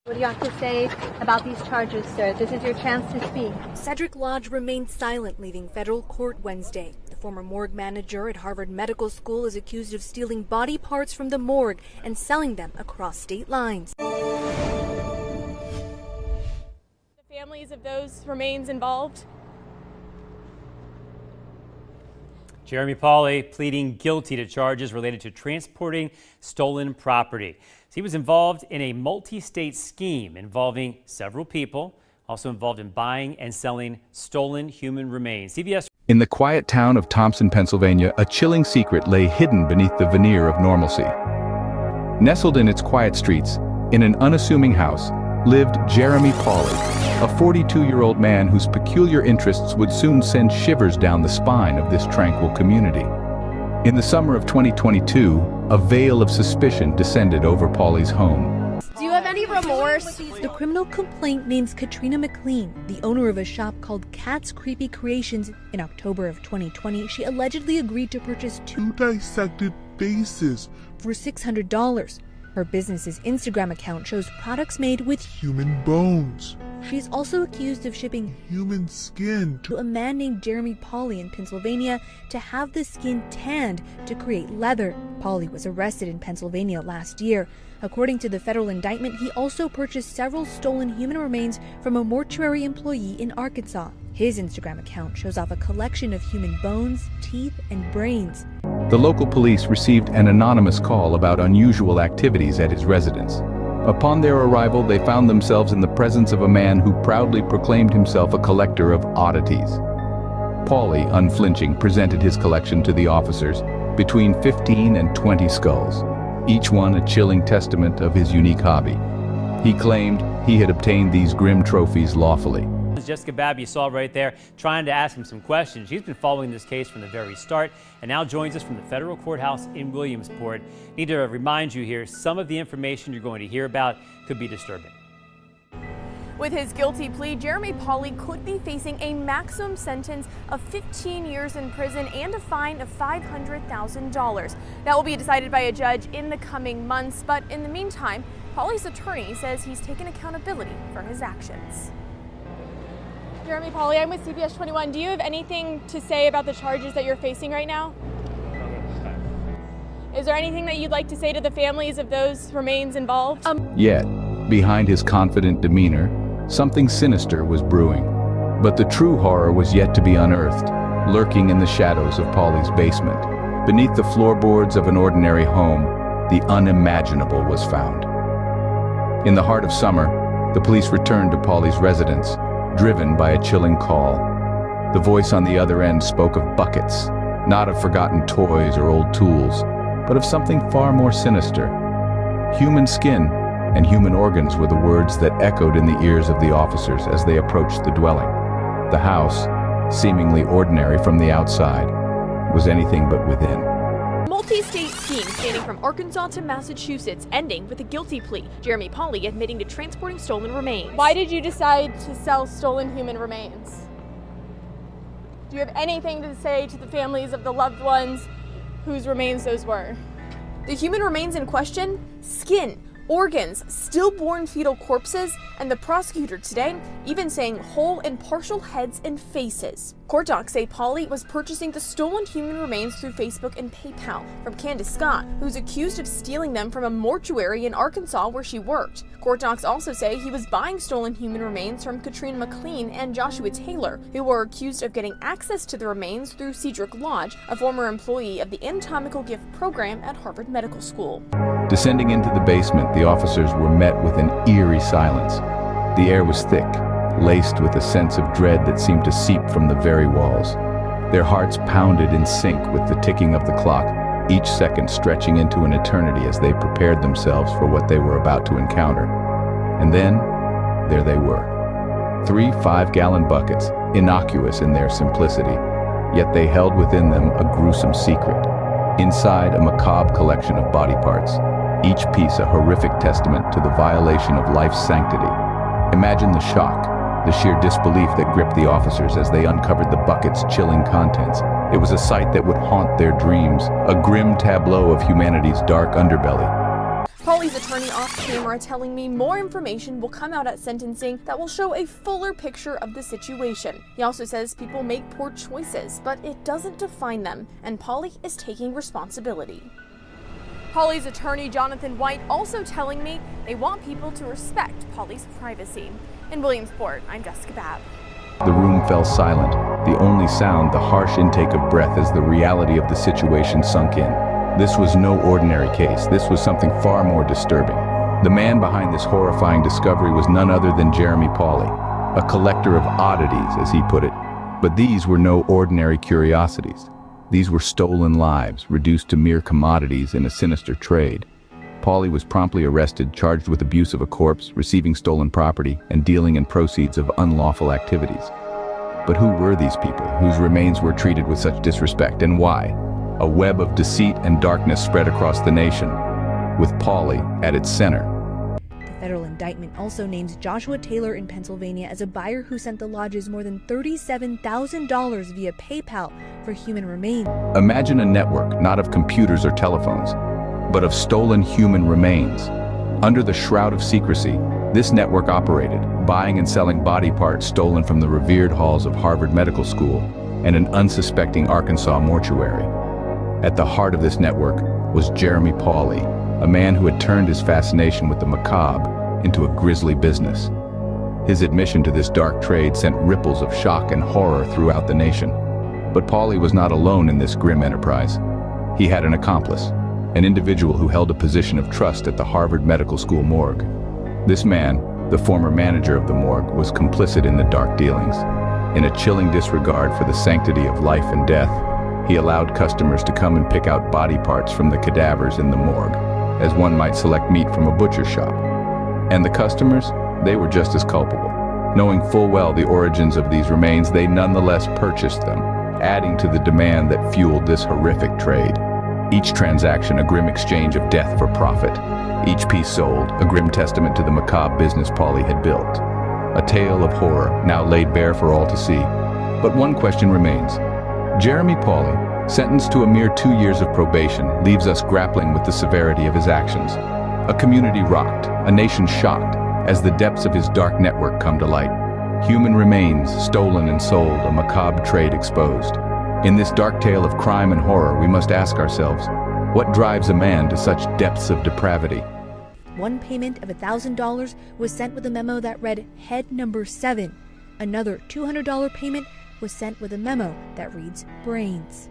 What do you have to say about these charges, sir? This is your chance to speak. Cedric Lodge remained silent, leaving federal court Wednesday. The former morgue manager at Harvard Medical School is accused of stealing body parts from the morgue and selling them across state lines. The families of those remains involved. Jeremy Pauley pleading guilty to charges related to transporting stolen property. He was involved in a multi-state scheme involving several people, also involved in buying and selling stolen human remains. CBS. In the quiet town of Thompson, Pennsylvania, a chilling secret lay hidden beneath the veneer of normalcy. Nestled in its quiet streets, in an unassuming house, lived Jeremy Pauley, a 42-year-old man whose peculiar interests would soon send shivers down the spine of this tranquil community. In the summer of 2022, a veil of suspicion descended over Pauley's home. Do you have any remorse? The criminal complaint names Katrina McLean, the owner of a shop called Cat's Creepy Creations. In October of 2020, she allegedly agreed to purchase two dissected faces for $600. Her business's Instagram account shows products made with human bones. She's also accused of shipping human skin to a man named Jeremy Pauley in Pennsylvania to have the skin tanned to create leather. Pauley was arrested in Pennsylvania last year. According to the federal indictment, he also purchased several stolen human remains from a mortuary employee in Arkansas. His Instagram account shows off a collection of human bones, teeth, and brains. The local police received an anonymous call about unusual activities at his residence. Upon their arrival, they found themselves in the presence of a man who proudly proclaimed himself a collector of oddities. Pauley, unflinching, presented his collection to the officers, between 15 and 20 skulls, each one a chilling testament of his unique hobby. He claimed he had obtained these grim trophies lawfully. Jessica Babb, you saw right there, trying to ask him some questions. She's been following this case from the very start and now joins us from the federal courthouse in Williamsport. Need to remind you here, some of the information you're going to hear about could be disturbing. With his guilty plea, Jeremy Pauley could be facing a maximum sentence of 15 years in prison and a fine of $500,000. That will be decided by a judge in the coming months, but in the meantime, Pauley's attorney says he's taken accountability for his actions. Jeremy Pauley, I'm with CBS 21. Do you have anything to say about the charges that you're facing right now? Is there anything that you'd like to say to the families of those remains involved? Yet, behind his confident demeanor, something sinister was brewing. But the true horror was yet to be unearthed, lurking in the shadows of Pauley's basement. Beneath the floorboards of an ordinary home, the unimaginable was found. In the heart of summer, the police returned to Pauley's residence, driven by a chilling call. The voice on the other end spoke of buckets, not of forgotten toys or old tools, but of something far more sinister. Human skin and human organs were the words that echoed in the ears of the officers as they approached the dwelling. The house, seemingly ordinary from the outside, was anything but within. Multi-state scheme spanning from Arkansas to Massachusetts, ending with a guilty plea. Jeremy Pauley admitting to transporting stolen remains. Why did you decide to sell stolen human remains? Do you have anything to say to the families of the loved ones whose remains those were? The human remains in question? Skin, organs, stillborn fetal corpses, and the prosecutor today even saying whole and partial heads and faces. Court docs say Pauley was purchasing the stolen human remains through Facebook and PayPal from Candace Scott, who's accused of stealing them from a mortuary in Arkansas where she worked. Court docs also say he was buying stolen human remains from Katrina McLean and Joshua Taylor, who were accused of getting access to the remains through Cedric Lodge, a former employee of the anatomical gift program at Harvard Medical School. Descending into the basement, the officers were met with an eerie silence. The air was thick, laced with a sense of dread that seemed to seep from the very walls. Their hearts pounded in sync with the ticking of the clock, each second stretching into an eternity as they prepared themselves for what they were about to encounter. And then, there they were. 3 5-gallon buckets, innocuous in their simplicity, yet they held within them a gruesome secret. Inside, a macabre collection of body parts, each piece a horrific testament to the violation of life's sanctity. Imagine the shock, the sheer disbelief that gripped the officers as they uncovered the bucket's chilling contents. It was a sight that would haunt their dreams, a grim tableau of humanity's dark underbelly. Pauley's attorney off camera telling me more information will come out at sentencing that will show a fuller picture of the situation. He also says people make poor choices, but it doesn't define them, and Pauley is taking responsibility. Pauley's attorney, Jonathan White, also telling me they want people to respect Pauley's privacy. In Williamsport, I'm Jessica Babb. The room fell silent, the only sound the harsh intake of breath as the reality of the situation sunk in. This was no ordinary case. This was something far more disturbing. The man behind this horrifying discovery was none other than Jeremy Pauley, a collector of oddities, as he put it. But these were no ordinary curiosities. These were stolen lives, reduced to mere commodities in a sinister trade. Pauley was promptly arrested, charged with abuse of a corpse, receiving stolen property, and dealing in proceeds of unlawful activities. But who were these people whose remains were treated with such disrespect, and why? A web of deceit and darkness spread across the nation, with Pauley at its center. The federal indictment also names Joshua Taylor in Pennsylvania as a buyer who sent the lodges more than $37,000 via PayPal for human remains. Imagine a network not of computers or telephones, but of stolen human remains. Under the shroud of secrecy, this network operated, buying and selling body parts stolen from the revered halls of Harvard Medical School and an unsuspecting Arkansas mortuary. At the heart of this network was Jeremy Pauley, a man who had turned his fascination with the macabre into a grisly business. His admission to this dark trade sent ripples of shock and horror throughout the nation. But Pauley was not alone in this grim enterprise. He had an accomplice, an individual who held a position of trust at the Harvard Medical School morgue. This man, the former manager of the morgue, was complicit in the dark dealings. In a chilling disregard for the sanctity of life and death, he allowed customers to come and pick out body parts from the cadavers in the morgue, as one might select meat from a butcher's shop. And the customers, they were just as culpable. Knowing full well the origins of these remains, they nonetheless purchased them, adding to the demand that fueled this horrific trade. Each transaction a grim exchange of death for profit. Each piece sold, a grim testament to the macabre business Pauley had built. A tale of horror, now laid bare for all to see. But one question remains. Jeremy Pauley, sentenced to a mere 2 years of probation, leaves us grappling with the severity of his actions. A community rocked, a nation shocked, as the depths of his dark network come to light. Human remains stolen and sold, a macabre trade exposed. In this dark tale of crime and horror, we must ask ourselves, what drives a man to such depths of depravity? One payment of $1,000 was sent with a memo that read head number 7. Another $200 payment was sent with a memo that reads brains.